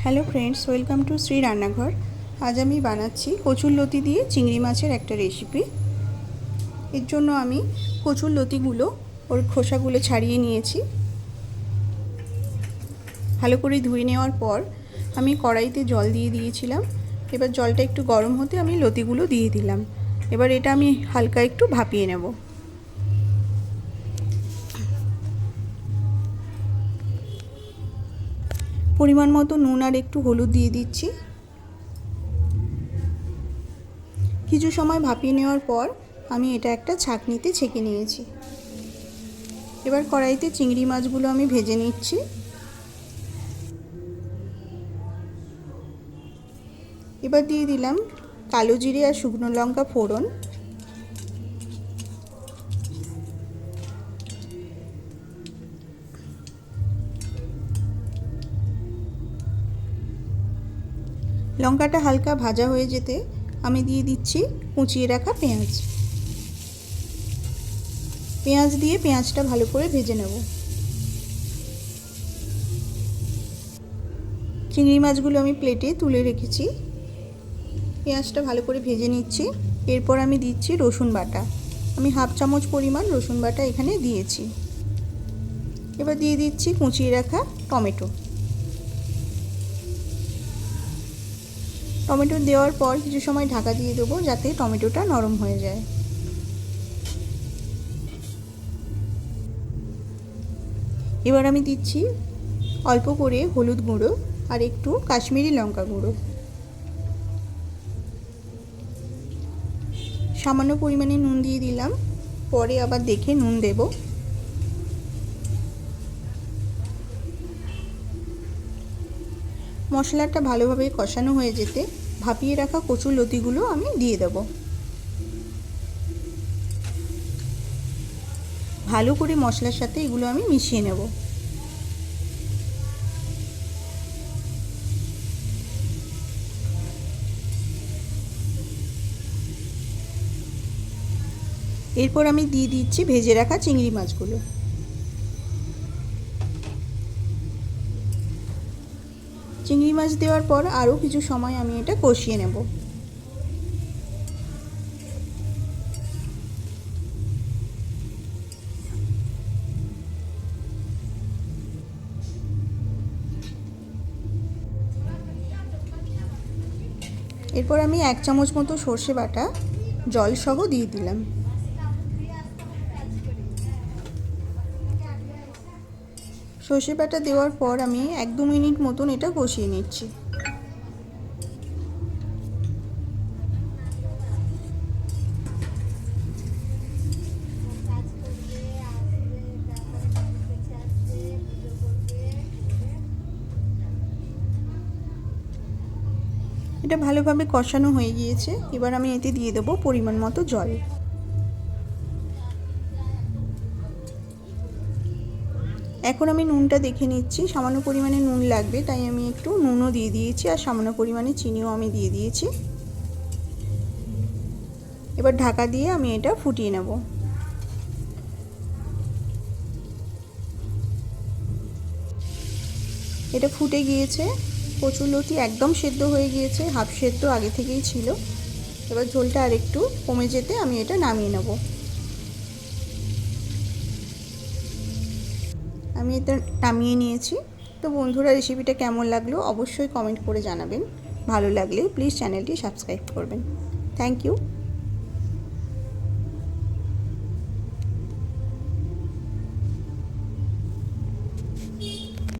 Hello friends, welcome to Shri রান্নাঘর। আজ আমি বানাচ্ছি কচুরলতি দিয়ে চিংড়ি মাছের একটা রেসিপি। এর জন্য আমি কচুরলতিগুলো ওর খোসাগুলো ছাড়িয়ে নিয়েছি। ভালো করে ধুয়ে নেওয়ার পর আমি কড়াইতে জল দিয়ে দিয়েছিলাম। এবার জলটা একটু গরম হতে আমি লতিগুলো দিয়ে দিলাম। এবার এটা আমি হালকা একটু ভাপিয়ে নেব। পরিমাণ মতো নুন আর একটু হলুদ দিয়ে দিচ্ছি। কিছু সময় ভাপিয়ে নেওয়ার পর আমি এটা একটা ছাঁকনিতে ছেঁকে নিয়েছি। এবার কড়াইতে চিংড়ি মাছগুলো আমি ভেজে নিচ্ছি। এবার দিয়ে দিলাম কালো জিরে আর শুকনো লঙ্কা ফোড়ন। লঙ্কাটা হালকা ভাজা হয়ে যেতে আমি দিয়ে দিচ্ছি কুচিয়ে রাখা পেঁয়াজ। পেঁয়াজ দিয়ে পেঁয়াজটা ভালো করে ভেজে নেব। চিংড়ি মাছগুলো আমি প্লেটে তুলে রেখেছি। পেঁয়াজটা ভালো করে ভেজে নিচ্ছি। এরপর আমি দিচ্ছি রসুন বাটা। আমি হাফ চামচ পরিমাণ রসুন বাটা এখানে দিয়েছি। এবার দিয়ে দিচ্ছি কুচিয়ে রাখা টমেটো। টমেটো দেওয়ার পর কিছু সময় ঢাকা দিয়ে দেবো যাতে টমেটোটা নরম হয়ে যায়। এবার আমি দিচ্ছি অল্প করে হলুদ গুঁড়ো আর একটু কাশ্মীরি লঙ্কা গুঁড়ো। সামান্য পরিমাণে নুন দিয়ে দিলাম, পরে আবার দেখে নুন দেব। মশলাটা ভালোভাবে কষানো হয়ে যেতে ভাপিয়ে রাখা কচুরলতিগুলো আমি দিয়ে দেব। ভালো করে মশলার সাথে এগুলো আমি মিশিয়ে নেব। এরপর আমি দিয়ে দিচ্ছি ভেজে রাখা চিংড়ি মাছগুলো। চিংড়ি মাছ দেওয়ার পর আরও কিছু সময় আমি এটা কষিয়ে নেব। এরপর আমি 1 চামচ মতো সর্ষে বাটা জল সহ দিয়ে দিলাম। সর্ষে বাটা দেওয়ার পর আমি 1-2 মিনিট মতন এটা কষিয়ে নিচ্ছি। এটা ভালোভাবে কষানো হয়ে গিয়েছে। এবার আমি এতে দিয়ে দেবো পরিমাণ মতো জল। এখন আমি নুনটা দেখে নিচ্ছি, সামান্য পরিমাণে নুন লাগবে, তাই আমি একটু নুনও দিয়ে দিয়েছি আর সামান্য পরিমাণে চিনিও আমি দিয়ে দিয়েছি। এবার ঢাকা দিয়ে আমি এটা ফুটিয়ে নেব। এটা ফুটে গিয়েছে। কচুরলতি একদম সেদ্ধ হয়ে গিয়েছে, হাফ সেদ্ধ আগে থেকেই ছিল। এবার ঝোলটা আর একটু কমে যেতে আমি এটা নামিয়ে নেব। আমি এটা নামিয়ে নিয়েছি। তো বন্ধুরা, রেসিপিটা কেমন লাগলো অবশ্যই কমেন্ট করে জানাবেন। ভালো লাগলে প্লিজ চ্যানেলটি সাবস্ক্রাইব করবেন। Thank you.